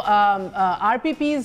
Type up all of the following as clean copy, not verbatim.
RPPs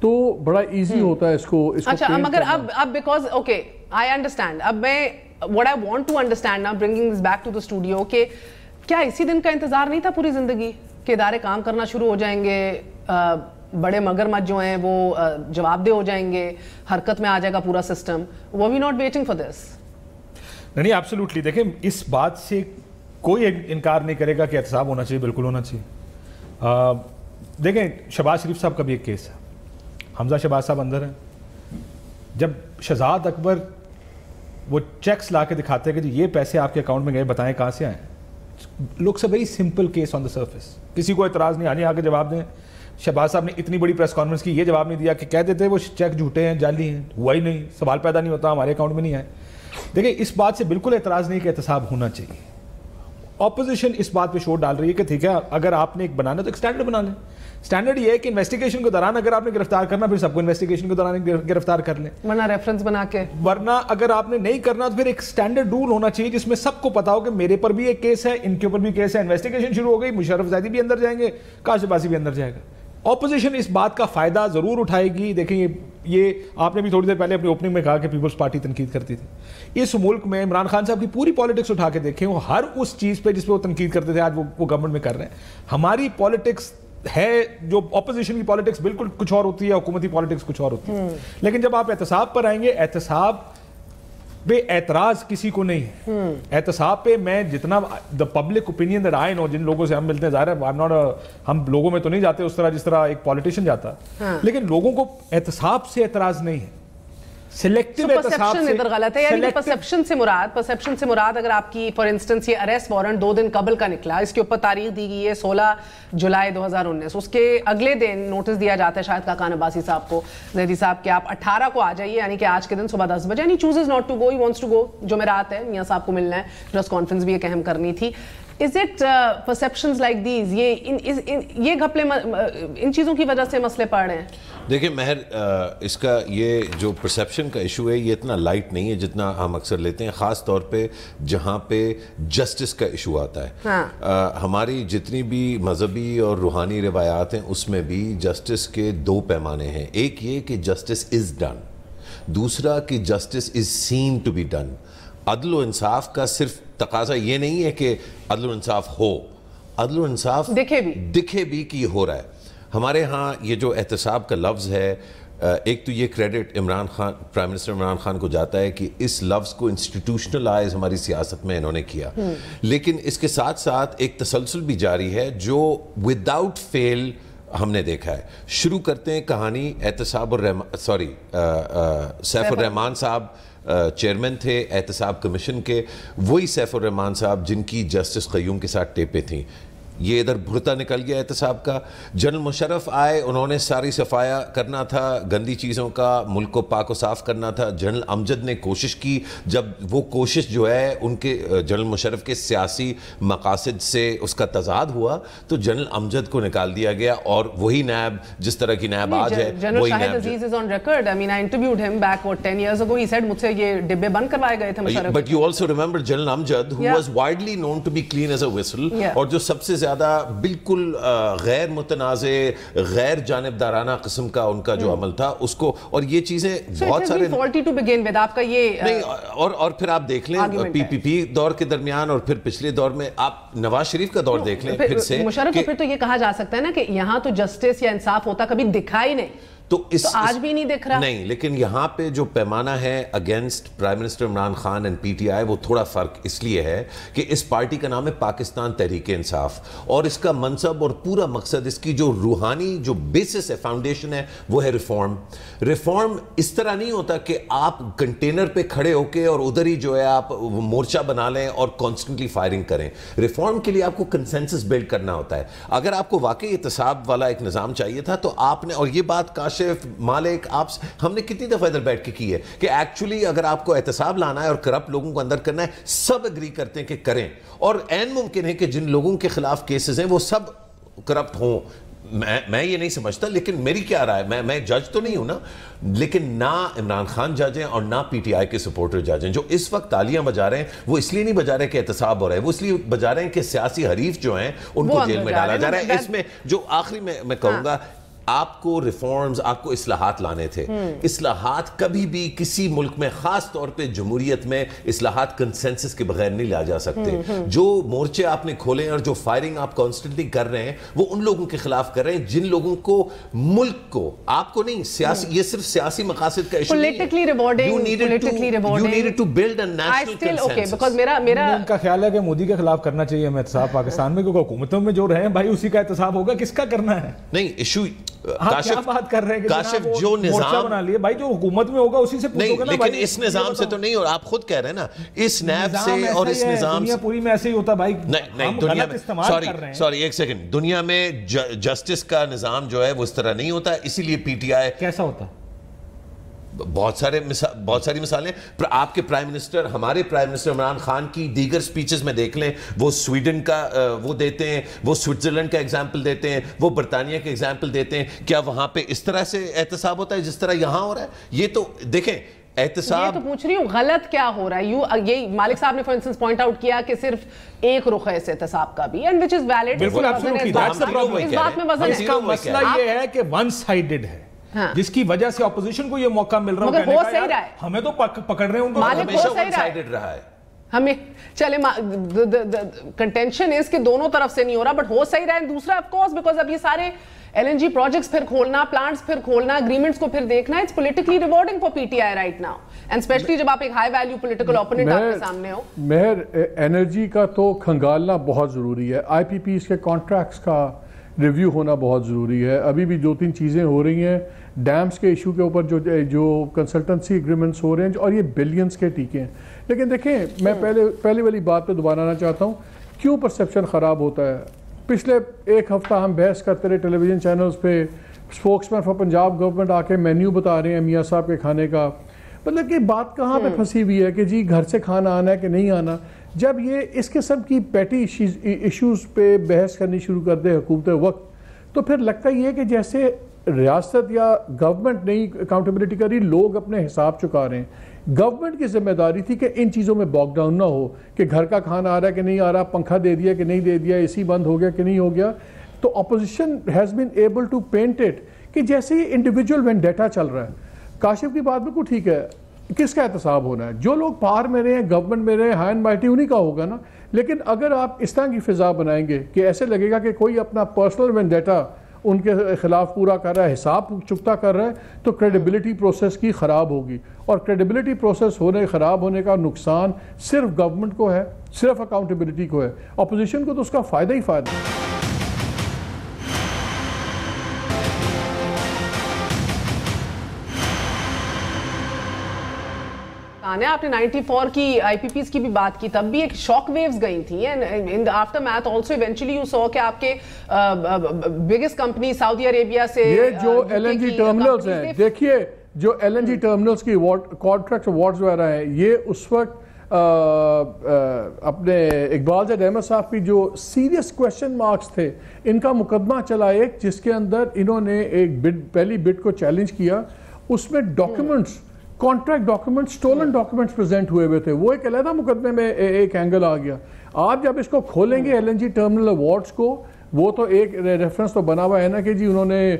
تو بڑا easy ہوتا ہے اس کو اچھا مگر اب بیکاز اوکے آئی انڈرسٹینڈ اب میں what I want to understand now bringing this back to the studio کہ کیا اسی دن کا انتظار نہیں تھا پوری زندگی کہ ادارے کام کرنا شروع ہو جائیں گے, بڑے مگرمچھ جو ہیں وہ جواب دہ ہو جائیں گے, حرکت میں آ جائے گا پورا system. were we not waiting for this؟ نہیں ایبسلیوٹلی. دیکھیں اس بات سے کوئی انکار نہیں کرے گا کہ احتساب ہونا چاہیے, بالکل ہونا چاہیے. دیکھیں شہباز شریف صاحب کا بھی ایک کیس ہے, حمزہ شہباز صاحب اندر ہیں. جب شہزاد اکبر وہ چیکس لا کے دکھاتے ہیں کہ یہ پیسے آپ کے اکاؤنٹ میں گئے, بتائیں کہاں سے آئے. Looks a very simple case on the surface, کسی کو اعتراض نہیں, آنے آگے جواب دیں. شہباز صاحب نے اتنی بڑی پریس کانفرنس کی, یہ جواب نہیں دیا کہ کہہ دیتے وہ چیک جھوٹے ہیں, جعلی ہیں, ہوا ہی نہیں, سوال پیدا نہیں ہوتا, ہمارے اکاؤنٹ میں نہیں آئے. دیکھیں اس بات سے بالکل اعتراض نہیں کہ احتساب ہونا چاہیے. اپوزیشن اس بات پہ شور ڈال رہی ہے کہ ٹھیک ہے اگر آپ نے ایک بنانا تو ایک اسٹینڈرڈ بنا لیں. اسٹینڈرڈ یہ ہے کہ انویسٹیگیشن کے دوران اگر آپ نے گرفتار کرنا پھر سب کو انویسٹیگیشن کے دوران گرفتار کر لیں, ورنہ ریفرنس بنا کے, ورنہ اگر آپ نے نہیں کرنا تو پھر ایک اسٹینڈرڈ رول ہونا چاہیے جس میں سب کو پتا ہو کہ میرے پر بھی ایک کیس ہے, ان کے اوپر بھی کیس ہے, انویسٹیگیشن شروع ہو گئی, مشرف زیدی بھی اندر جائیں گے, کاشف عباسی بھی اندر جائے گا. اپوزیشن اس بات کا فائدہ ضرور اٹھائے گی. دیکھیں یہ آپ نے بھی تھوڑی دیر پہلے اپنی اوپننگ میں کہا کہ پیپلز پارٹی تنقید کرتی تھی. اس ملک میں عمران خان صاحب کی پوری پالیٹکس اٹھا کے دیکھیں, وہ ہر اس چیز پہ جس پہ وہ تنقید کرتے تھے آج وہ گورنمنٹ میں کر رہے ہیں. ہماری پالیٹکس ہے جو اپوزیشن کی پالیٹکس بالکل کچھ اور ہوتی ہے, حکومتی پالیٹکس کچھ اور ہوتی ہے. لیکن جب آپ احتساب پر آئیں گے, احتساب پہ اعتراض کسی کو نہیں ہے. احتساب پہ میں جتنا the public opinion that I know, جن لوگوں سے ہم ملتے ہیں, ظاہر ہے ہم لوگوں میں تو نہیں جاتے اس طرح جس طرح ایک پولیٹیشین جاتا, لیکن لوگوں کو احتساب سے اعتراض نہیں ہے. سلیکٹیو احتساب سے ادھر غلط ہے, یعنی پرسیپشن سے مراد اگر آپ کی فار انسٹنس یہ اریسٹ وارنٹ 2 دن قبل کا نکلا, اس کے اوپر تاریخ دی گئی ہے 16 جولائی 2019, اس کے اگلے دن نوٹس دیا جاتا ہے شاہد خاقان عباسی صاحب کو, زیدی صاحب کہ آپ 18 کو آ جائیے, یعنی کہ آج کے دن صبح 10 بجے, یعنی chooses not to go, he wants to go, جو میں رات ہے میاں صاحب کو ملنا ہے, پریس کانفرنس بھی ایک اہم کرنی تھی. Is it perceptions like these, یہ گھپلے ان چیزوں کی وجہ سے مسئلے پڑ رہے ہیں؟ دیکھیں مہر, اس کا یہ جو پرسیپشن کا ایشو ہے یہ اتنا لائٹ نہیں ہے جتنا ہم اکثر لیتے ہیں, خاص طور پہ جہاں پہ جسٹس کا ایشو آتا ہے. ہماری جتنی بھی مذہبی اور روحانی روایات ہیں اس میں بھی جسٹس کے 2 پیمانے ہیں. ایک یہ کہ جسٹس از ڈن, دوسرا کہ justice is seen to be done. عدل و انصاف کا صرف تقاضا یہ نہیں ہے کہ عدل و انصاف ہو, عدل و انصاف دکھے بھی کہ یہ ہو رہا ہے. ہمارے ہاں یہ جو احتساب کا لفظ ہے, ایک تو یہ credit Imran Khan, prime minister Imran Khan کو جاتا ہے کہ اس لفظ کو انسٹیٹیوشنلائز ہماری سیاست میں انہوں نے کیا, لیکن اس کے ساتھ ساتھ ایک تسلسل بھی جاری ہے جو وداؤٹ فیل ہم نے دیکھا ہے. شروع کرتے ہیں کہانی احتساب سیف الرحمان صاحب چیئرمین تھے احتساب کمیشن کے, وہی سیف الرحمان صاحب جن کی جسٹس قیوم کے ساتھ ٹیپیں تھیں. یہ ادھر بھرتا نکل گیا احتساب کا. جنرل مشرف آئے, انہوں نے ساری صفایا کرنا تھا گندی چیزوں کا, ملک کو پاک و صاف کرنا تھا. جنرل امجد نے کوشش کی, جب وہ کوشش جو ہے ان کے جنرل مشرف کے سیاسی مقاصد سے اس کا تضاد ہوا تو جنرل امجد کو نکال دیا گیا, اور وہی نائب جس طرح کی نائب آج ہے وہی نائب. But you also remember General Amjad, who was widely known to be clean as a whistle, اور جو سب سے زیادہ بالکل غیر متنازع غیر جانبدارانہ قسم کا ان کا جو عمل تھا اس کو, اور یہ چیزیں بہت سارے نہیں, اور پھر آپ دیکھ لیں PPP دور کے درمیان اور پھر پچھلے دور میں آپ نواز شریف کا دور دیکھ لیں پھر سے. مشرف پھر تو یہ کہا جا سکتا ہے نا کہ یہاں تو جسٹس یا انصاف ہوتا کبھی دکھا ہی نہیں, تو آج بھی نہیں دکھ رہا. نہیں, لیکن یہاں پہ جو پیمانہ ہے against prime minister Imran Khan and PTI وہ تھوڑا فرق اس لیے ہے کہ اس پارٹی کا نام ہے پاکستان تحریک انصاف, اور اس کا منصب اور پورا مقصد, اس کی جو روحانی جو بیسس ہے, فاؤنڈیشن ہے, وہ ہے ریفارم. ریفارم اس طرح نہیں ہوتا کہ آپ کنٹینر پہ کھڑے ہو کے اور ادھر ہی جو ہے آپ مورچہ بنا لیں اور کانسٹنٹلی فائرنگ کریں. ریفارم کے لیے آپ کو کنسنسس بلڈ کرنا ہوتا ہے. اگر آپ کو واقعی احتساب والا ایک نظام چاہیے تھا تو آپ نے, اور یہ بات کاشف مالک آپ ہم نے کتنی دفعہ ادھر بیٹھ کے کی ہے کہ ایکچولی اگر آپ کو احتساب لانا ہے اور کرپٹ لوگوں کو اندر کرنا ہے, سب اگری کرتے ہیں کہ کریں, اور عین ممکن ہے کہ جن لوگوں کے خلاف کیسز ہیں وہ سب کرپٹ ہوں. میں یہ نہیں سمجھتا, لیکن میری کیا رائے, میں جج تو نہیں ہوں نا, لیکن نہ عمران خان جج ہیں اور نہ PTI کے سپورٹر جج ہیں. جو اس وقت تالیاں بجا رہے ہیں وہ اس لیے نہیں بجا رہے کہ احتساب ہو رہا ہے, وہ اس لیے بجا رہے ہیں کہ سیاسی حریف جو ہیں ان کو جیل میں ڈالا جا رہا ہے. اس میں جو آخری میں کہوں گا, آپ کو ریفارمز, آپ کو اصلاحات لانے تھے. اصلاحات کبھی بھی کسی ملک میں, خاص طور پہ جمہوریت میں, اصلاحات کنسنسس کے بغیر نہیں لا جا سکتے. جو مورچے آپ نے کھولے ہیں اور جو فائرنگ آپ کانسٹنٹلی کر رہے ہیں وہ ان لوگوں کے خلاف کر رہے ہیں جن لوگوں کو, ملک کو, آپ کو نہیں, سیاسی, یہ صرف سیاسی مقاصد کا ایشو نہیں ہے. You needed to build a national consensus. ان کا خیال ہے کہ مودی کے خلاف کرنا چاہیے ہمیں احتساب پاکستان میں, کیونکہ حکومتوں میں جو رہے ہیں بھائی اسی کا احتساب ہوگا. کس کا کرنا ہے؟ نہیں ایشو کیا بات کر رہے ہیں کہ کاشف جو نظام بنا لیے بھائی, جو حکومت میں ہوگا اسی سے پوچھو گے نا. لیکن اس نظام سے تو نہیں, اور آپ خود کہہ رہے ہیں نا اس نیب سے اور اس نظام سے پوری میں ایسے ہی ہوتا بھائی. نہیں دنیا میں, سوری ایک سیکنڈ, دنیا میں جسٹس کا نظام جو ہے وہ اس طرح نہیں ہوتا, اسی لیے پی ٹی آئی کیسا ہوتا. بہت ساری مثالیں. آپ کے پرائم منسٹر, ہمارے پرائم منسٹر عمران خان کی دیگر سپیچز میں دیکھ لیں, وہ سویڈن کا وہ دیتے ہیں, وہ سوئٹزرلینڈ کا ایگزامپل دیتے ہیں, وہ برطانیہ کا ایگزامپل دیتے ہیں. کیا وہاں پہ اس طرح سے احتساب ہوتا ہے جس طرح یہاں ہو رہا ہے؟ یہ تو دیکھیں احتساب, یہ تو پوچھ رہی ہوں غلط کیا ہو رہا ہے. یہ مالک صاحب نے فار انسٹنس پوائنٹ آؤٹ کیا کہ صرف ایک رخ ہے اس احتساب کا بھی, اینڈ وچ از ویلڈ. بالکل ایبسولوٹلی, دیٹس دی پرابلم. اس بات میں وزن اس کا مسئلہ یہ ہے کہ ون سائیڈڈ ہے, جس کی وجہ سے اپوزیشن کو یہ موقع مل رہا ہے مگر ہو صحیح رہا ہے. ہمیں تو پکڑ رہے ہیں ان کو, ہمیشہ ون سائیڈڈ رہا ہے. ہمیں چلے کنٹینشن اس کے دونوں طرف سے نہیں ہو رہا, بٹ ہو صحیح رہا ہے. دوسرا آف کورس بیکاز اب یہ سارے ایل این جی پروجیکٹس پھر کھولنا, پلانٹس پھر کھولنا, اگریمنٹس کو پھر دیکھنا, it's politically rewarding for P T I right now, and especially جب آپ ایک ہائی ویلیو پولیٹیکل اوپوننٹ آپ کے سامنے ہو. مہر, انرجی کا تو کھنگالنا بہت ضروری ہے. آئی پی پیز کے کانٹریکٹس کا ریویو ہونا بہت ضروری ہے. ابھی بھی 2-3 چیزیں ہو رہی ہیں ڈیمز کے ایشو کے اوپر, جو کنسلٹنسی ایگریمنٹس ہو رہے ہیں, اور یہ بلینز کے ٹیکے ہیں. لیکن دیکھیں, میں پہلے والی بات پہ دوبارہ آنا چاہتا ہوں, کیوں پرسیپشن خراب ہوتا ہے. پچھلے ایک ہفتہ ہم بحث کرتے رہے ٹیلی ویژن چینلز پہ, spokesman for Punjab government آ کے مینیو بتا رہے ہیں میاں صاحب کے کھانے کا. مطلب کہ بات کہاں پہ پھنسی ہوئی ہے کہ جی گھر سے کھانا آنا ہے کہ نہیں آنا. جب یہ اس قسم کی پیٹی ایشوز پہ بحث کرنی شروع کر دے حکومت وقت, تو پھر لگتا یہ ہے کہ جیسے ریاست یا گورنمنٹ نہیں اکاؤنٹیبلٹی کری, لوگ اپنے حساب چکا رہے ہیں. گورنمنٹ کی ذمہ داری تھی کہ ان چیزوں میں باک ڈاؤن نہ ہو, کہ گھر کا کھانا آ رہا ہے کہ نہیں آ رہا, پنکھا دے دیا کہ نہیں دے دیا, اے سی بند ہو گیا کہ نہیں ہو گیا. تو opposition has been able to paint it کہ جیسے یہ انڈیویجول وینڈیٹا چل رہا ہے. کاشف کی بات بالکل ٹھیک ہے, کس کا احتساب ہونا ہے؟ جو لوگ پار میں رہے ہیں, گورنمنٹ میں رہے ہیں, ہائی اینڈ مائٹی, انہی کا ہوگا نا. لیکن اگر آپ اس طرح کی فضا بنائیں گے کہ ایسے لگے گا کہ کوئی اپنا پرسنل وینڈیٹا ان کے خلاف پورا کر رہا ہے, حساب چکتا کر رہا ہے, تو کریڈیبلٹی پروسیس کی خراب ہوگی. اور کریڈیبلٹی پروسیس خراب ہونے کا نقصان صرف گورنمنٹ کو ہے, صرف اکاؤنٹیبلٹی کو ہے. اپوزیشن کو تو اس کا فائدہ ہی فائدہ ہے. آپ نے 94 کی آئی پی پیز کی بھی بات کی, تب بھی ایک شاک ویوز گئی تھیں, and after math also eventually you so کہ آپ کے بگیسٹ کمپنی سعودی عربیہ سے یہ جو ایل این جی ٹرمینلز ہیں, دیکھیے جو ایل این جی ٹرمینلز کی کانٹریکٹ ایوارڈز وغیرہ ہیں, یہ اس وقت اپنے اقبال زید احمد صاحب کی جو سیریس کویشچن مارکس تھے, ان کا مقدمہ چلا ایک, جس کے اندر انہوں نے ایک پہلی بڈ کو چیلنج کیا. اس میں documents, contract document, stolen documents present ہوئے ہوئے تھے. وہ ایک علیحدہ مقدمے میں ایک اینگل آ گیا. آپ جب اس کو کھولیں گے L N G terminal awards کو, وہ تو ایک ریفرنس تو بنا ہوا ہے نا کہ جی انہوں نے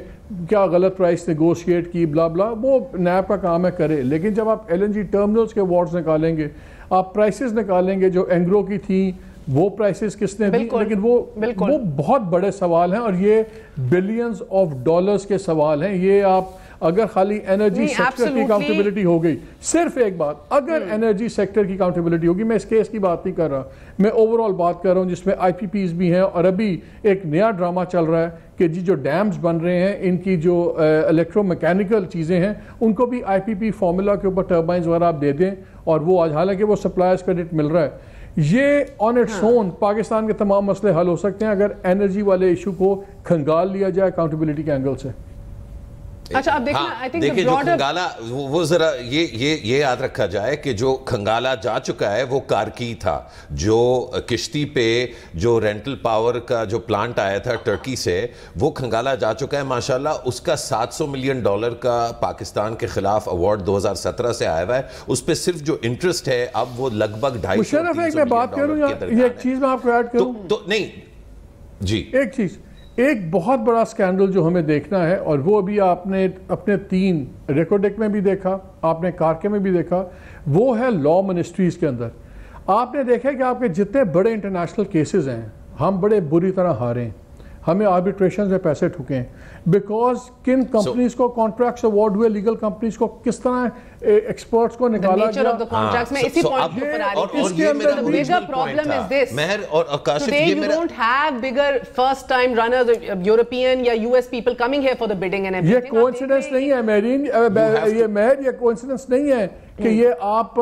کیا غلط پرائس نیگوشیٹ کی, بلا بلا, وہ نیب کا کام ہے کرے. لیکن جب آپ ایل این جی ٹرمینلز کے ایوارڈز نکالیں گے, آپ پرائسز نکالیں گے, جو اینگرو کی تھیں وہ پرائسز کس نے دی, لیکن وہ بہت بڑے سوال ہیں, اور یہ بلینز آف ڈالرز کے سوال ہیں. یہ آپ اگر خالی انرجی سیکٹر کی اکاؤنٹیبلٹی ہو گئی, صرف ایک بات, اگر انرجی سیکٹر کی اکاؤنٹیبلٹی ہوگی, میں اس کیس کی بات نہیں کر رہا, میں اوور آل بات کر رہا ہوں, جس میں آئی پی پیز بھی ہیں, اور ابھی ایک نیا ڈرامہ چل رہا ہے کہ جی جو ڈیمز بن رہے ہیں, ان کی جو الیکٹرو میکینیکل چیزیں ہیں, ان کو بھی آئی پی پی فارمولا کے اوپر ٹربائنز وغیرہ آپ دے دیں, اور وہ آج حالانکہ وہ سپلائرز کریڈٹ مل رہا ہے. یہ آن اٹس اون پاکستان کے تمام مسئلے حل ہو سکتے ہیں اگر انرجی والے ایشو کو کھنگال لیا جائے اکاؤنٹیبلٹی کے اینگل سے. اچھا اب دیکھیں جو کھنگالا, وہ ذرا یہ یاد رکھا جائے کہ جو کھنگالا جا چکا ہے وہ کارکی تھا, جو کشتی پہ جو رینٹل پاور کا جو پلانٹ آیا تھا ٹرکی سے, وہ کھنگالا جا چکا ہے ماشاءاللہ. اس کا $700 ملین کا پاکستان کے خلاف ایوارڈ 2017 سے آیا ہوا ہے. اس پہ صرف جو انٹرسٹ ہے اب وہ لگ بھگ $250 میں بات کروں, یا ایک چیز میں آپ کو ایڈ کروں, تو نہیں جی, ایک چیز, ایک بہت بڑا اسکینڈل جو ہمیں دیکھنا ہے، اور وہ ابھی آپ نے اپنے 3 ریکوڈک میں بھی دیکھا، آپ نے کارکے میں بھی دیکھا، وہ ہے لا منسٹریز کے اندر. آپ نے دیکھا کہ آپ کے جتنے بڑے انٹرنیشنل کیسز ہیں، ہم بڑے بری طرح ہارے ہیں، ہمیں آربیٹریشن سے پیسے ٹھکے ہیں، بیکاز کن کمپنیز کو کانٹریکٹس اوارڈ ہوئے، لیگل کمپنیز کو کس طرح ایکسپرٹس کو نکالا گیا. میں اسی پوائنٹ پر آ رہی ہوں. اس کے اندر bigger problem is this. مہر اور Kashif Today you don't have bigger first time runners, European یا US people coming here for the bidding and everything. یہ کوئنسیڈنس نہیں ہے مہرین، یہ مہر، یہ کوئنسیڈنس نہیں ہے کہ یہ آپ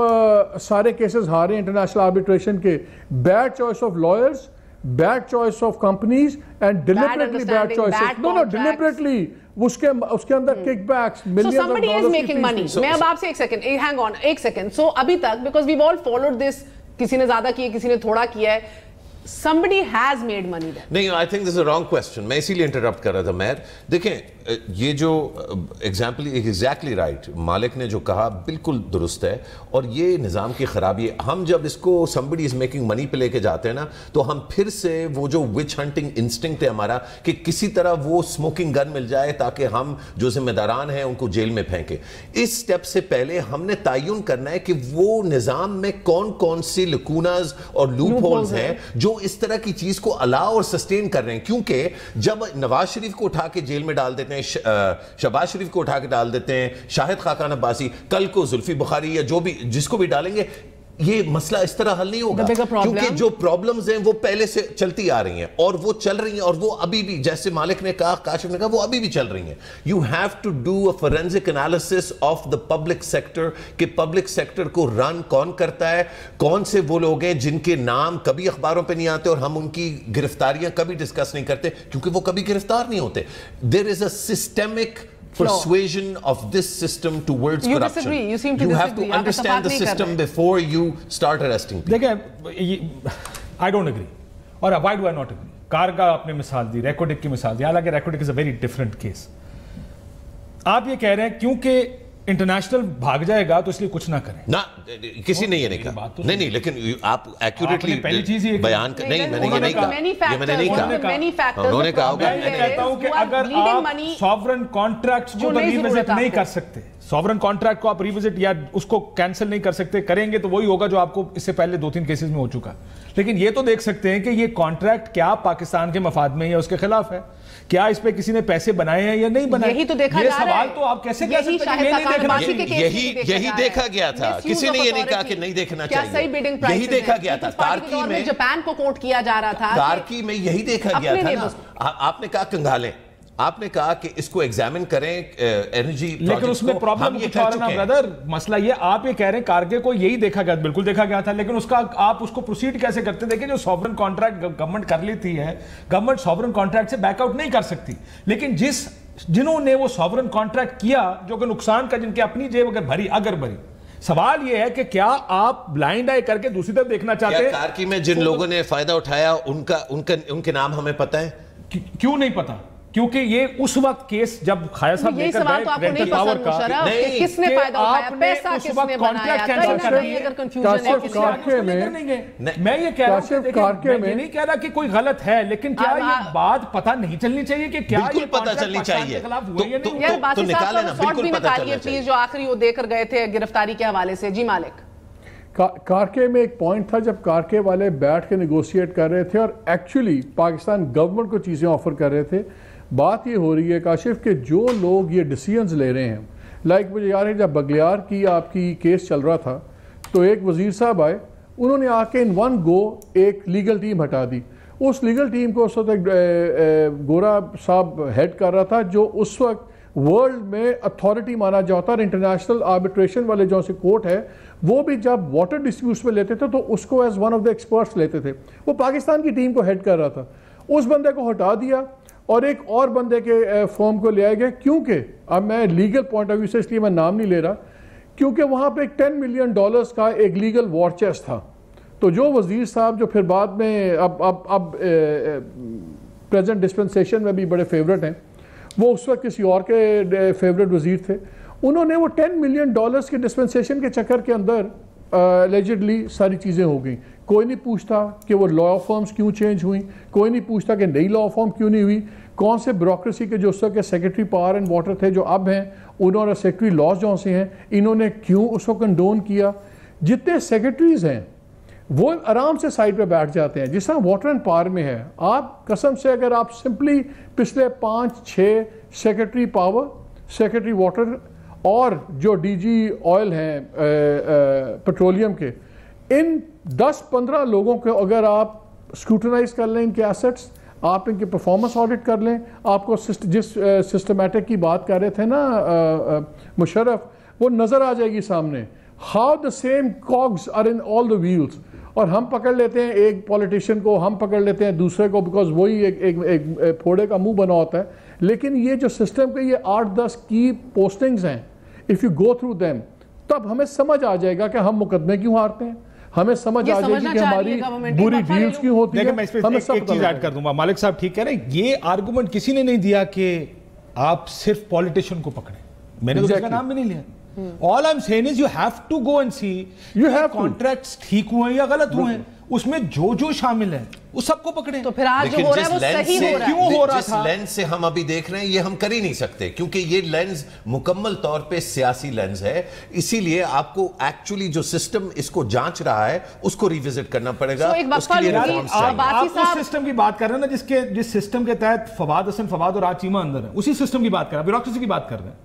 سارے کیسز ہارے انٹرنیشنل آربیٹریشن کے. Bad choice of lawyers, bad choice of companies and deliberately bad choices. No, deliberately. اس کے اندر kick backs, millions of dollars. So somebody is making money. میں اب آپ سے ایک سیکنڈ. So ابھی تک, because we've all followed this, کسی نے زیادہ کیا، کسی نے تھوڑا کیا ہے. Somebody has made money there. نہیں, I think this is a wrong question. میں اسی لیے انٹرپٹ کر رہا تھا. مہر دیکھیں، یہ جو ایگزیکٹلی رائٹ مالک نے جو کہا بالکل درست ہے، اور یہ نظام کی خرابی ہے. ہم جب اس کو somebody is making money پہ لے کے جاتے ہیں نا، تو ہم پھر سے وہ جو witch hunting instinct ہے ہمارا، کہ کسی طرح وہ smoking gun مل جائے تاکہ ہم جو ذمہ داران ہیں ان کو جیل میں پھینکیں. اس سٹیپ سے پہلے ہم نے تعین کرنا ہے کہ وہ نظام میں کون کون سی لکوناز اور لوپ ہولز ہیں جو اس طرح کی چیز کو الاؤ اور سسٹین کر رہے ہیں. کیونکہ جب نواز شریف کو اٹھا کے جیل میں ڈال دیتے ہیں، شہباز شریف کو اٹھا کے ڈال دیتے ہیں، شاہد خاقان عباسی، کل کو زلفی بخاری یا جو بھی جس کو بھی ڈالیں گے، یہ مسئلہ اس طرح حل نہیں ہوگا. کیونکہ جو پرابلمز ہیں وہ پہلے سے چلتی آ رہی ہیں، اور وہ چل رہی ہیں، اور وہ ابھی بھی، جیسے مالک نے کہا، کاشف نے کہا، وہ ابھی بھی چل رہی ہیں. You have to do a forensic analysis of the public sector کہ پبلک سیکٹر کو رن کون کرتا ہے، کون سے وہ لوگ ہیں جن کے نام کبھی اخباروں پہ نہیں آتے اور ہم ان کی گرفتاریاں کبھی ڈسکس نہیں کرتے کیونکہ وہ کبھی گرفتار نہیں ہوتے. There is a systemic persuasion of this system towards You corruption. disagree. You seem to You have disagree. to understand the system before you start arresting people. دیکھیں، I don't agree. اور why do I not agree? کارگا آپ نے مثال دی، ریکوڈک کی مثال دی، حالانکہ Reko Diq is a very different case. آپ یہ کہہ رہے ہیں کیونکہ انٹرنیشنل بھاگ جائے گا تو اس لیے کچھ نہ کریں. نہ، کسی نے یہ نہیں کہا. نہیں، لیکن آپ ایکوریٹلی بیان کر، نہیں، میں نے یہ نہیں کہا، یہ میں نے نہیں کہا. انہوں نے کہا ہوگا. میں کہتا ہوں کہ اگر آپ سوورن کانٹریکٹس کو ریوزٹ نہیں کر سکتے، سوورن کانٹریکٹ کو آپ ریوزٹ یا اس کو کینسل نہیں کر سکتے، کریں گے تو وہی ہوگا جو آپ کو اس سے پہلے 2-3 کیسز میں ہو چکا. لیکن یہ تو دیکھ سکتے ہیں کہ یہ کانٹریکٹ کیا پاکستان کے مفاد میں یا اس کے خلاف ہے، کیا اس پہ کسی نے پیسے بنائے ہیں یا نہیں بنائے. یہی تو دیکھا جا رہا ہے. یہ سوال تو آپ کیسے کہہ سکتے ہیں یہی دیکھا گیا تھا. کسی نے یہ نہیں کہا کہ نہیں دیکھنا چاہیے. یہی دیکھا گیا تھا. کارکی میں جاپان کو کوٹ کیا جا رہا تھا. کارکی میں یہی دیکھا گیا تھا نا. آپ نے کہا کنگالیں، آپ نے کہا کہ اس کو ایگزامن کریں انرجی، لیکن اس میں پرابلم کچھ اور نا برادر. مسئلہ یہ آپ یہ کہہ رہے ہیں کارگے کو یہی دیکھا گیا، بالکل دیکھا گیا تھا، لیکن اس کا آپ اس کو پروسیڈ کیسے کرتے. دیکھیں جو سوورن کانٹریکٹ گورنمنٹ کر لیتی ہے، گورنمنٹ سوورن کانٹریکٹ سے بیک آؤٹ نہیں کر سکتی. لیکن جنہوں نے وہ سوورن کانٹریکٹ کیا جو کہ نقصان کا، جن کی اپنی جیب اگر بھری، سوال یہ ہے کہ کیا آپ بلائنڈ آئی کر کے دوسری طرف دیکھنا چاہتے ہیں؟ کارکی میں جن لوگوں نے فائدہ اٹھایا ان کے نام ہمیں پتہ ہے. کیوں نہیں پتا؟ کیونکہ یہ اس وقت کیس جب خایا صاحب لے کر گئے رینٹل پاور کا، کس نے فائدہ اٹھایا، پیسہ کس نے بنایا، میں یہ کہہ رہا ہوں، میں نہیں کہہ رہا کہ کوئی غلط ہے، لیکن کیا یہ بات پتہ نہیں چلنی چاہیے کہ کیا یہ پتہ چلنی چاہیے یار. باسی صاحب کا شارٹ بھی نکالیے پلیز، جو آخری وہ دے کر گئے تھے گرفتاری کے حوالے سے. جی مالک. کارکے میں ایک پوائنٹ تھا جب کارکے والے بیٹھ کے نیگوشیٹ کر رہے تھے اور ایکچولی پاکستان گورنمنٹ کو چیزیں آفر کر رہے تھے. بات یہ ہو رہی ہے کاشف کہ جو لوگ یہ ڈیسیجنز لے رہے ہیں، لائک مجھے یاد ہے جب بغلیار کی آپ کی کیس چل رہا تھا تو ایک وزیر صاحب آئے، انہوں نے آ کے ان ون گو ایک لیگل ٹیم ہٹا دی. اس لیگل ٹیم کو اس وقت گورا صاحب ہیڈ کر رہا تھا، جو اس وقت ورلڈ میں اتھارٹی مانا جاتا ہے. انٹرنیشنل آربیٹریشن والے جو سے کورٹ ہے، وہ بھی جب واٹر ڈسپیوٹس میں لیتے تھے تو اس کو as one of the experts لیتے تھے. وہ پاکستان کی ٹیم کو ہیڈ کر رہا تھا. اس بندے کو ہٹا دیا اور ایک اور بندے کے فارم کو لے آئے گئے. کیونکہ اب میں لیگل پوائنٹ آف ویو سے اس لیے میں نام نہیں لے رہا، کیونکہ وہاں پہ ایک $10 ملین کا ایک لیگل وار چیسٹ تھا. تو جو وزیر صاحب جو پھر بعد میں اب پریزنٹ ڈسپنسیشن میں بھی بڑے فیورٹ ہیں، وہ اس وقت کسی اور کے فیورٹ وزیر تھے، انہوں نے وہ $10 ملین کے ڈسپنسیشن کے چکر کے اندر allegedly ساری چیزیں ہو گئیں. کوئی نہیں پوچھتا کہ وہ لا فرمز کیوں چینج ہوئیں، کوئی نہیں پوچھتا کہ نئی لا فرم کیوں نہیں ہوئی، کون سے بیوروکریسی کے جو اس وقت سیکرٹری پاور اینڈ واٹر تھے جو اب ہیں, انہوں نے سیکرٹری لاس جو سے ہیں, انہوں نے کیوں اس کو کنڈون کیا. جتنے سیکرٹریز ہیں وہ آرام سے سائڈ پہ بیٹھ جاتے ہیں. جس طرح واٹر اینڈ پاور میں ہے, آپ قسم سے اگر آپ سمپلی پچھلے 5-6 سیکرٹری پاور, سیکرٹری واٹر اور جو ڈی جی آئل ہیں پیٹرولیم کے, ان 10-15 لوگوں کو اگر آپ اسکروٹنائز کر لیں, ان کے ایسٹس, آپ ان کی پرفارمنس آڈٹ کر لیں, آپ کو جس سسٹمیٹک کی بات کر رہے تھے نا مشرف, وہ نظر آ جائے گی سامنے. How the same cogs are in all the wheels. اور ہم پکڑ لیتے ہیں ایک پولیٹیشین کو, ہم پکڑ لیتے ہیں دوسرے کو, بیکاز وہی ایک پھوڑے کا منہ بنا ہوتا ہے. لیکن یہ جو سسٹم کے یہ 8-10 کی پوسٹنگز ہیں, if you go through them, تب ہمیں سمجھ آ جائے گا کہ ہم مقدمے کیوں ہارتے ہیں, ہمیں سمجھ آ جائے گی کہ ہماری بری ڈیلز کیوں ہوتی ہیں. میں اس پہ ایک چیز ایڈ کر دوں گا, مالک صاحب ٹھیک کہہ رہے ہیں, یہ آرگومنٹ کسی نے نہیں دیا کہ آپ صرف پولیٹیشین کو پکڑیں, میں نے تو اس کا نام بھی نہیں لیا. All I'm saying is you have to go and see contracts ٹھیک ہوئے ہیں یا غلط ہوئے ہیں, اس میں جو شامل ہیں وہ سب کو پکڑیں. تو پھر آج جو ہو رہا ہے وہ صحیح ہو رہا ہے. کیوں ہو رہا جس تھا, لینز سے ہم ابھی دیکھ رہے ہیں یہ ہم کر ہی نہیں سکتے, کیونکہ یہ لینز مکمل طور پہ سیاسی لینز ہے. اسی لیے آپ کو ایکچولی جو سسٹم اس کو جانچ رہا ہے اس کو ریوزٹ کرنا پڑے گا. اس کے لیے ریفارمز چاہیے. آپ اس سسٹم کی بات کر رہے ہیں نا جس سسٹم کے تحت فواد حسن فواد اور آج چیمہ اندر ہے, اسی سسٹم کی بات کر رہے ہیں, بیوروکریسی کی بات کر رہے ہیں.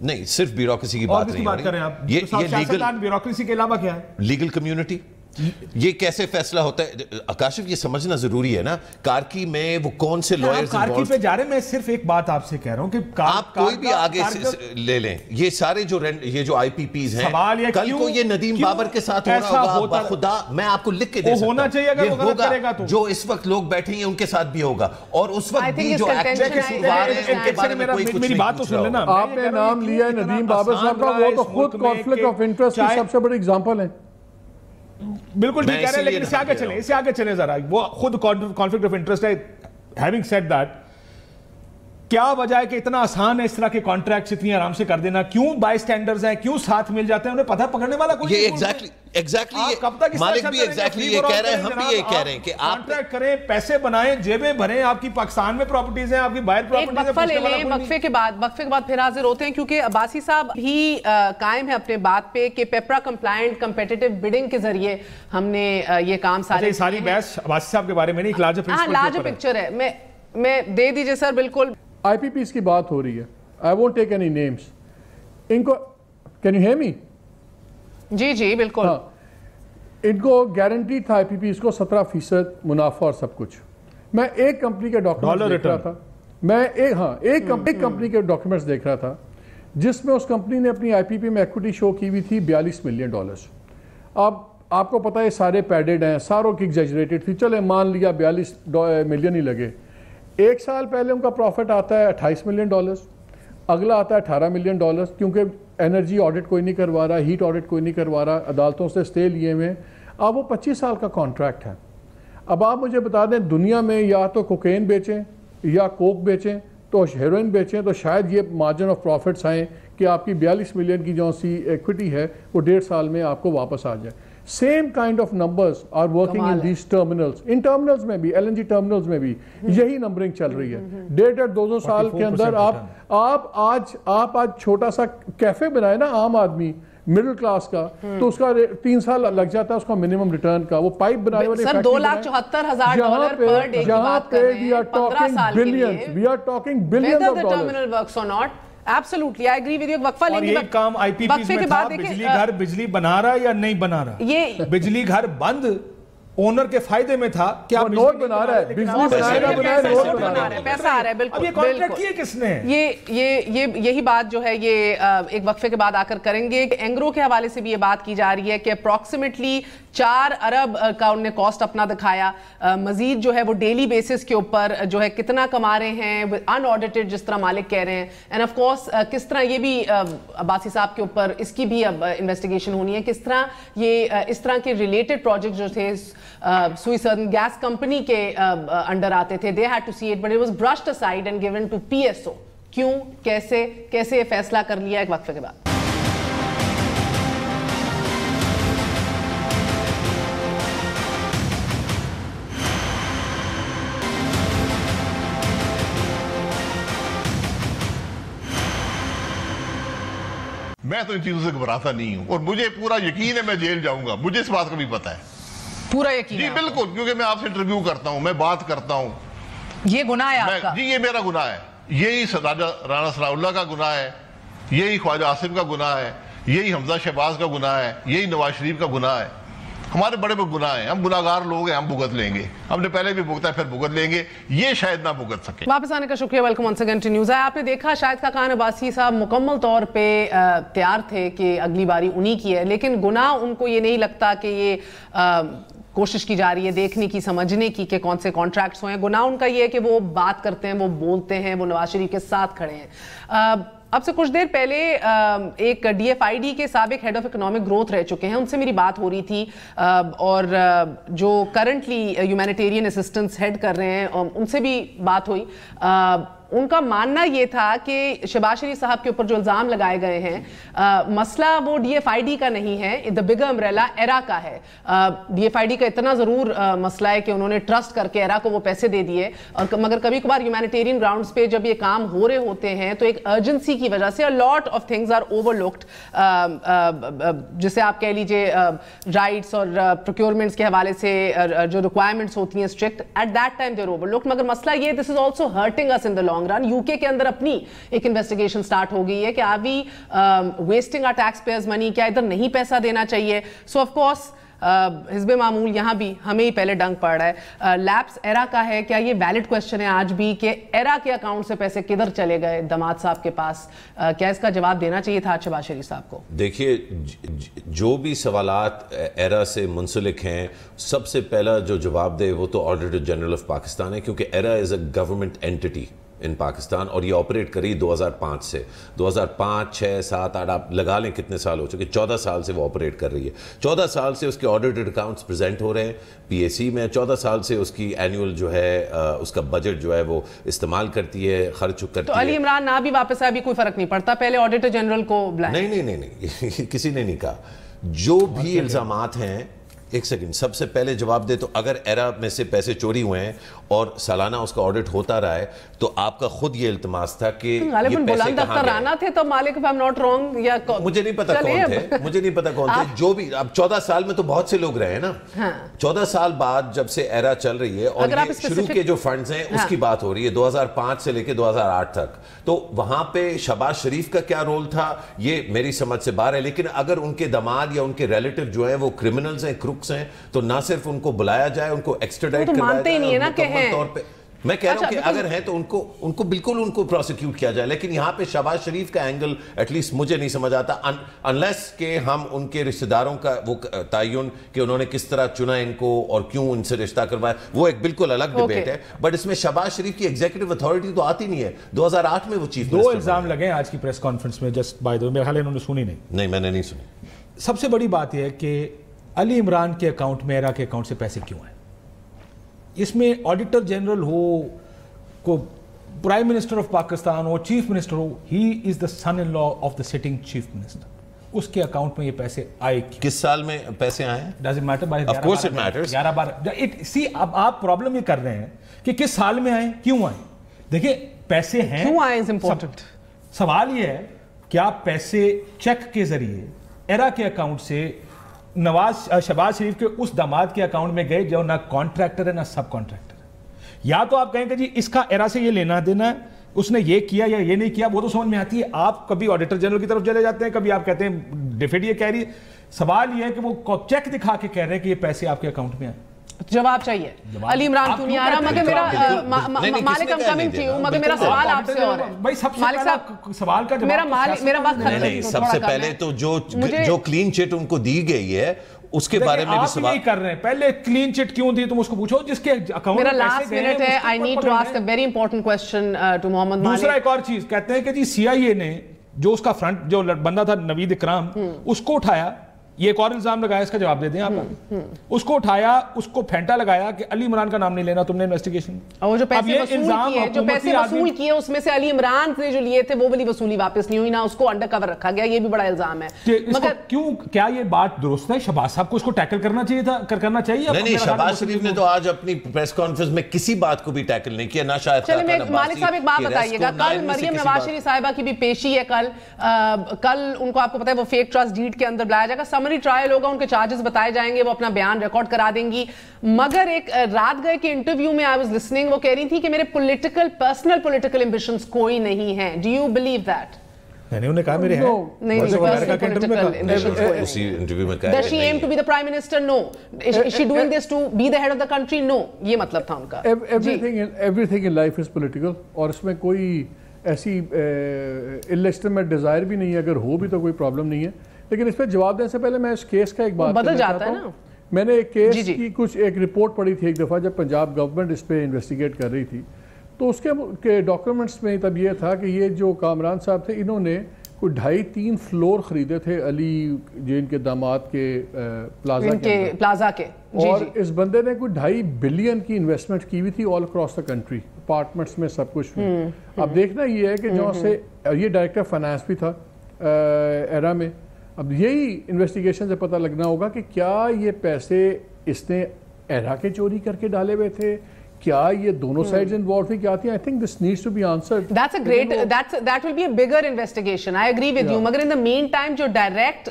نہیں, صرف بیوروکریسی کی بات نہیں کر رہے ہیں آپ. یہ سیاستدان بیوروکریسی کے علاوہ کیا ہے؟ Legal community. یہ کیسے فیصلہ ہوتا ہے آکاشف, یہ سمجھنا ضروری ہے نا. کارکی میں وہ کون سے لائرز کارکی پہ جا رہے ہیں, میں صرف ایک بات آپ سے کہہ رہا ہوں کہ آپ کوئی بھی آگے لے لیں, یہ سارے جو آئی پی پیز ہیں, کل کو یہ ندیم بابر کے ساتھ ہو رہا ہوگا, خدا میں آپ کو لکھ کے دے سکتا ہوں, ہونا چاہیے اگر وہ غلط کرے گا تو جو اس وقت لوگ بیٹھے ہیں ان کے ساتھ بھی ہوگا. اور اس وقت بھی جو ایکچولی ان کے بارے میں کوئی کچھ نہیں پوچھ رہا ہوگا. آپ نے نام لیا ہے ندیم بابر صاحب کا, وہ تو خود کانفلکٹ آف انٹرسٹ کی سب سے بڑی اگزامپل ہے. بالکل ٹھیک کہہ رہے ہیں, لیکن اس سے آگے چلیں ذرا. وہ خود کانفلکٹ آف انٹرسٹ ہے. ہیونگ سیڈ دیٹ, کیا وجہ ہے کہ اتنا آسان ہے اس طرح کے کانٹریکٹس اتنی آرام سے کر دینا؟ کیوں بائی سٹینڈرز ہیں, کیوں ساتھ مل جاتے ہیں, انہیں پتہ پکڑنے والا کوئی نہیں. یہ ایگزیکٹلی مالک بھی ایگزیکٹلی یہ کہہ رہے ہیں, ہم بھی یہ کہہ رہے ہیں کہ آپ کانٹریکٹ کریں, پیسے بنائیں, جیبیں بھریں. آپ کی پاکستان میں پراپرٹیز ہیں, آپ کی باہر پراپرٹیز ہیں. وقفہ لے لیں, وقفے کے بعد پھر حاضر ہوتے ہیں, کیونکہ عباسی صاحب بھی قائم ہے اپنے بات پہ کہ پیپرا کمپلائنٹ کمپیٹیٹو بڈنگ کے ذریعے ہم نے یہ کام ساری بحث عباسی صاحب کے بارے میں نہیں, لارج پکچر ہے. میں دے دیجئے سر. بالکل آئی پی پیز کی بات ہو رہی ہے. I won't take any names. ان کو کین یو ہیئر می؟ جی بالکل. ان کو گارنٹی تھا آئی پی پیز کو 17% منافع اور سب کچھ. میں ایک کمپنی کے ڈاکیومنٹس دیکھ رہا تھا, ایک کمپنی کے ڈاکیومنٹس دیکھ رہا تھا جس میں اس کمپنی نے اپنی آئی پی پی میں ایکوٹی شو کی ہوئی تھی $42 ملین. اب آپ کو پتا ہے سارے پیڈڈ ہیں, ساروں کی ایگزیجریٹڈ تھی, چلے مان لیا 42 ملین ہی لگے. ایک سال پہلے ان کا پروفٹ آتا ہے $28 ملین, اگلا آتا ہے $18 ملین, کیونکہ انرجی آڈٹ کوئی نہیں کروا رہا, ہیٹ آڈٹ کوئی نہیں کروا رہا, عدالتوں سے اسٹے لیے ہوئے. اب وہ 25 سال کا کانٹریکٹ ہے. اب آپ مجھے بتا دیں, دنیا میں یا تو کوکین بیچیں یا کوک بیچیں تو ہیروئن بیچیں, تو شاید یہ مارجن آف پروفٹس آئیں کہ آپ کی 42 ملین کی جو سی ایکوٹی ہے وہ 1.5 سال میں آپ کو واپس آ جائے. Same kind of numbers are working in these terminals. ان ٹرمینلز میں بھی, LNG ٹرمینلز میں بھی یہی نمبرنگ چل رہی ہے. 1.5-2 سال کے اندر آپ آج چھوٹا سا کیفے بنائے نا عام آدمی مڈل کلاس کا, تو اس کا 3 سال لگ جاتا ہے اس کا منیمم ریٹرن کا. وہ پائپ بنانے والے سر $2,74,000 پر ڈے کی بات کر رہے ہیں 15 سال کے لیے. We are talking billions of dollars. Whether the terminal works or not, absolutely, I agree with you. وقفہ لیں گے. اور یہ کام آئی پی پیز میں تھا, بجلی گھر بجلی بنا رہا یا نہیں بنا رہا. یہ بجلی گھر بند اونر کے فائدے میں تھا, کیا نوٹ بنا رہا ہے, بجلی نوٹ بنا رہا ہے, پیسہ آ رہا ہے. بالکل اب یہ کانٹریکٹ کیے کس نے؟ یہی بات جو ہے یہ ایک وقفے کے بعد آ کر کریں گے. اینگرو کے حوالے سے بھی یہ بات کی جا رہی ہے کہ اپروکسیمیٹلی 4 ارب کا انہوں نے کاسٹ اپنا دکھایا. مزید جو ہے وہ ڈیلی بیسس کے اوپر جو ہے کتنا کما رہے ہیں ان آڈیٹڈ, جس طرح مالک کہہ رہے ہیں. اینڈ آف کورس کس طرح یہ بھی عباسی صاحب کے اوپر اس کی بھی اب انویسٹیگیشن ہونی ہے, کس طرح یہ اس طرح کے ریلیٹڈ پروجیکٹ جو تھے سوئی سدرن گیس کمپنی کے انڈر آتے تھے. they had to see it but it was brushed aside and given to PSO. کیوں, کیسے یہ فیصلہ کر لیا؟ ایک وقفے کے بعد. میں تو ان چیزوں سے گھبراتا نہیں ہوں اور مجھے پورا یقین ہے میں جیل جاؤں گا, مجھے اس بات کا بھی پتا ہے, پورا یقین جی بالکل, کیونکہ میں آپ سے انٹرویو کرتا ہوں, میں بات کرتا ہوں. یہ گناہ ہے آپ کا؟ جی یہ میرا گناہ ہے, یہی رانا ثناء اللہ کا گناہ ہے, یہی خواجہ آصف کا گناہ ہے, یہی حمزہ شہباز کا گناہ ہے, یہی نواز شریف کا گناہ ہے. ہمارے بڑے بڑے گناہ ہیں, ہم گناہگار لوگ ہیں, ہم بھگت لیں گے, ہم نے پہلے بھی بھگتا ہے پھر بھگت لیں گے, یہ شاید نہ بھگت سکے. واپس آنے کا شکریہ, welcome once again to news آئی. آپ نے دیکھا شاہد خاقان عباسی صاحب مکمل طور پہ تیار تھے کہ اگلی باری انہی کی ہے, لیکن گناہ ان کو یہ نہیں لگتا کہ یہ کوشش کی جا رہی ہے دیکھنے کی, سمجھنے کی کہ کون سے کانٹریکٹس ہوئے ہیں. گناہ ان کا یہ ہے کہ وہ بات کرتے ہیں, وہ بولتے ہیں, وہ نواز شریف کے ساتھ کھڑے ہیں. اب سے کچھ دیر پہلے ایک ڈی ایف آئی ڈی کے سابق ہیڈ آف اکنامک گروتھ رہ چکے ہیں, ان سے میری بات ہو رہی تھی, اور جو کرنٹلی ہیومینیٹیرین اسسٹنس ہیڈ کر رہے ہیں ان سے بھی بات ہوئی. ان کا ماننا یہ تھا کہ شہباز شریف صاحب کے اوپر جو الزام لگائے گئے ہیں, مسئلہ وہ ڈی ایف آئی ڈی کا نہیں ہے, دا بگر امبریلا ایرا کا ہے. ڈی ایف آئی ڈی کا اتنا ضرور مسئلہ ہے کہ انہوں نے ٹرسٹ کر کے ایرا کو وہ پیسے دے دیے, مگر کبھی کبھار ہیومینیٹیرین گراؤنڈز پہ جب یہ کام ہو رہے ہوتے ہیں تو ایک ارجنسی کی وجہ سے lot of things are overlooked, جسے آپ کہہ لیجیے رائٹس اور پروکیورمنٹس کے حوالے سے جو ریکوائرمنٹس ہوتی ہیں strict, at that time they are overlooked. مگر مسئلہ یہ, this is also hurting us in the long run. U K اندر اپنی ایک انویسٹیگیشن سٹارٹ ہو گئی ہے کہ are we wasting our taxpayers money, کیا ادھر نہیں پیسہ دینا چاہیے. سو آف کورس حزب معمول یہاں بھی ہمیں ہی پہلے ڈنک پڑ رہا ہے. لیپس ایرا کا ہے, کیا یہ ویلڈ کوشچن ہے آج بھی کہ ایرا کے اکاؤنٹ سے پیسے کدھر چلے گئے داماد صاحب کے پاس؟ کیا اس کا جواب دینا چاہیے تھا شہباز شریف صاحب کو؟ دیکھیے, جو بھی سوالات ایرا سے منسلک ہیں, سب سے پہلا جو جواب دے وہ تو آڈیٹر جنرل آف پاکستان ہے, کیونکہ ERA is a government entity in Pakistan, اور یہ آپریٹ کری 2005 سے. 2005 6 7 8 آپ لگا لیں کتنے سال ہو چکے, 14 سال سے وہ آپریٹ کر رہی ہے. 14 سال سے اس کے آڈیٹڈ اکاؤنٹس پریزنٹ ہو رہے ہیں پی اے سی میں. 14 سال سے اس کی اینیول جو ہے اس کا بجٹ جو ہے وہ استعمال کرتی ہے, خرچ کرتی ہے. تو علی عمران نہ بھی واپس آئے بھی کوئی فرق نہیں پڑتا, پہلے آڈیٹر جنرل کو بلائیں. نہیں کسی نے نہیں کہا. جو بھی الزامات ہیں, ایک سیکنڈ, سب سے پہلے جواب دے تو اگر ایرا میں سے پیسے چوری ہوئے ہیں اور سالانہ اس کا آڈٹ ہوتا رہا ہے تو آپ کا خود یہ التماس تھا کہ یہ پیسے کہاں گئے. تھے تو مالک if I'm not wrong, یا مجھے نہیں پتا کون تھے, جو بھی. اب 14 سال میں تو بہت سے لوگ رہے ہیں نا. 14 سال بعد جب سے ایرا چل رہی ہے, اور یہ شروع کے جو فنڈز ہیں اس کی بات ہو رہی ہے 2005 سے لے کے 2008 تک, تو وہاں پہ شہباز شریف کا کیا رول تھا یہ میری سمجھ سے باہر ہے. لیکن اگر ان کے داماد یا ان کے ریلیٹو جو ہیں وہ کرمنلز ہیں, کروکس ہیں, تو نہ صرف ان کو بلایا جائے, ان کو ایکسٹرڈائٹ کروایا جائے مکمل طور پہ. میں کہہ رہا ہوں کہ اگر ہیں تو ان کو بالکل ان کو پروسیکیوٹ کیا جائے. لیکن یہاں پہ شہباز شریف کا اینگل ایٹ لیسٹ مجھے نہیں سمجھ آتا, انلیس کہ ہم ان کے رشتہ داروں کا وہ تعین کہ انہوں نے کس طرح چنا ان کو اور کیوں ان سے رشتہ کروایا, وہ ایک بالکل الگ ڈیبیٹ ہے. بٹ اس میں شہباز شریف کی ایگزیکٹو اتھارٹی تو آتی نہیں ہے. 2008 میں وہ چیف دو الزام لگے آج کی پریس کانفرنس میں, جسٹ بائی دی وے, میرے خیال انہوں نے سنی نہیں. میں نے نہیں سنی. سب سے بڑی بات یہ ہے کہ علی عمران کے اکاؤنٹ میں ایرا کے اکاؤنٹ سے پیسے کیوں ہیں. اس میں آڈیٹر جنرل ہو, کو پرائم منسٹر آف پاکستان ہو, چیف منسٹر ہو, he is the son in law of the sitting chief minister. اس کے اکاؤنٹ میں یہ پیسے آئے کیوں, کس سال میں پیسے آئے ہیں, doesn't matter. Of course it matters. 11 سی, اب آپ پرابلم یہ کر رہے ہیں کہ کس سال میں آئے, کیوں آئے. دیکھیں پیسے ہیں, کیوں آئے از امپورٹنٹ. سوال یہ ہے کہ آپ پیسے چیک کے ذریعے ایرا کے اکاؤنٹ سے شہباز شریف کے اس داماد کے اکاؤنٹ میں گئے جو نہ کانٹریکٹر ہے نہ سب کانٹریکٹر ہے. یا تو آپ کہیں کہ جی اس کا ایرا سے یہ لینا دینا ہے, اس نے یہ کیا یا یہ نہیں کیا, وہ تو سمجھ میں آتی ہے. آپ کبھی آڈیٹر جنرل کی طرف چلے جاتے ہیں, کبھی آپ کہتے ہیں ڈیفیڈ یہ کہہ رہی ہے. سوال یہ ہے کہ وہ چیک دکھا کے کہہ رہے ہیں کہ یہ پیسے آپ کے اکاؤنٹ میں آئے. جواب چاہیے. علی عمران کیوں نہیں آ رہا؟ مگر میرا مالک ہم کمنگ ٹو یو, مگر میرا سوال آپ سے اور ہے. مالک صاحب سوال کا جواب, میرا بات ختم نہیں. سب سے پہلے تو جو کلین چٹ ان کو دی گئی ہے اس کے بارے میں بھی سوال نہیں کر رہے ہیں. پہلے کلین چٹ کیوں دی تم اس کو پوچھو جس کے اکاؤنٹ میں پیسے گئے. میرا لاسٹ منٹ ہے, I need to ask a very important question to محمد مالک. دوسرا ایک اور چیز کہتے ہیں کہ جی سی آئی اے نے جو اس کا فرنٹ جو بندہ تھا نوید اکرام, اس کو اٹھایا یہ ایک اور الزام لگایا, اس کا جواب دے دیں آپ. اس کو اٹھایا, اس کو پھینٹا لگایا کہ علی عمران کا نام نہیں لینا تم نے انویسٹیگیشن. اور جو پیسے وصول کیے اس میں سے علی عمران نے جو لیے تھے وہ والی وصولی واپس نہیں ہوئی, نہ اس کو انڈر کور رکھا گیا, یہ بھی بڑا الزام ہے. مگر کیوں, کیا یہ بات درست ہے؟ شہباز صاحب کو اس کو ٹیکل کرنا چاہیے تھا, کرنا چاہیے. نہیں, شہباز شریف نے تو آج اپنی پریس کانفرنس میں کسی بات کو بھی ٹیکل نہیں کیا, نہ شاید. چلے مالک صاحب ایک بات بتائیے گا, کل مریم نواز شریف صاحبہ کی بھی پیشی ہے, کل ان کو آپ کو پتا ہے وہ فیک ٹرسٹ ڈیڈ کے اندر بلایا جائے گا, سمری ٹرائل ہوگا, ان کے چارجز بتائے جائیں گے, وہ اپنا بیان ریکارڈ کرا دیں گی. مگر ایک رات گئے کے انٹرویو میں آئی واز لسننگ, وہ کہہ رہی تھی کہ میرے پرسنل پولیٹیکل ایمبیشنز کوئی نہیں ہیں. Do you believe that? نہیں, انہوں نے کہا میرے ہیں. نہیں, Does she aim to be the prime minister? No. Is she doing this to be the head of the country? No. یہ مطلب تھا ان کا. Everything in life is political, اور اس میں کوئی ایسی illegitimate desire بھی نہیں ہے, اگر ہو بھی تو کوئی پرابلم نہیں ہے. لیکن اس پہ جواب دینے سے پہلے میں اس کیس کا ایک بات بدل جاتا ہے نا. میں نے ایک کیس کی کچھ ایک رپورٹ پڑھی تھی ایک دفعہ, جب پنجاب گورنمنٹ اس پہ انویسٹیگیٹ کر رہی تھی, تو اس کے ڈاکیومنٹس میں تب یہ تھا کہ یہ جو کامران صاحب تھے, انہوں نے کوئی 2.5-3 فلور خریدے تھے علی جین کے داماد کے پلازا کے, اور اس بندے نے کوئی 2.5 بلین کی انویسٹمنٹ کی ہوئی تھی all across the country, apartments میں سب کچھ. اب دیکھنا یہ ہے کہ جو سے یہ ڈائریکٹر فائنانس بھی تھا ایرا میں. اب یہی انویسٹیگیشن سے پتہ لگنا ہوگا کہ کیا یہ پیسے اس نے ایرا کے چوری کر کے ڈالے ہوئے تھے, کیا یہ دونوں سائڈز انوالو تھی, کیا تھی. I think this needs to be answered. That's a great, that will be a bigger investigation. I agree with you. مگر in the meantime جو ڈائریکٹ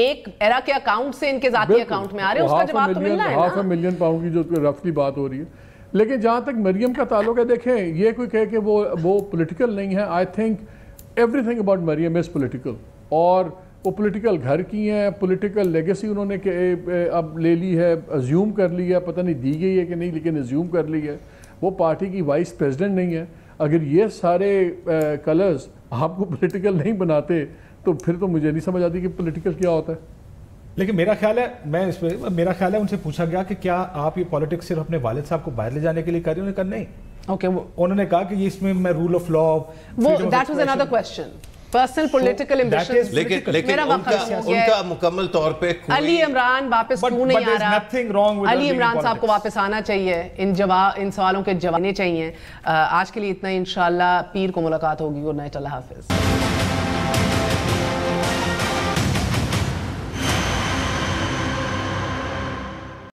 ایک ایرا کے اکاؤنٹ سے ان کے ذاتی اکاؤنٹ میں آ رہے ہیں, اس کا جواب تو ملنا ہے نا. £500,000 کی جو رفلی بات ہو رہی ہے. لیکن جہاں تک مریم کا تعلق ہے, دیکھیں یہ کوئی کہے کہ وہ پولیٹیکل نہیں ہے. I think everything about Maryam is political, اور وہ پولیٹیکل گھر کی ہیں, پولیٹیکل لیگیسی انہوں نے اب لے لی ہے, ازیوم کر لی ہے, پتہ نہیں دی گئی ہے کہ نہیں, لیکن ازیوم کر لی ہے. وہ پارٹی کی وائس پریزیڈنٹ نہیں ہے. اگر یہ سارے کلرز آپ کو پولیٹیکل نہیں بناتے تو پھر تو مجھے نہیں سمجھ آتی کہ پولیٹیکل کیا ہوتا ہے. لیکن میرا خیال ہے, میرا خیال ہے ان سے پوچھا گیا کہ کیا آپ یہ پالیٹکس صرف اپنے والد صاحب کو باہر لے جانے کے لیے کر رہے ہیں؟ انہوں نے کہا نہیں. اوکے, انہوں نے کہا کہ یہ اس میں میں رول آف لا, وہ that was another question. Personal political ambitions. لیکن ان کا مکمل طور پہ علی عمران واپس کیوں نہیں آ رہا؟ علی عمران صاحب کو واپس آنا چاہیے, ان سوالوں کے جواب دینے چاہیے. آج کے لیے اتنا ہی, انشاءاللہ پیر کو ملاقات ہوگی. گڈ نائٹ, اللہ حافظ.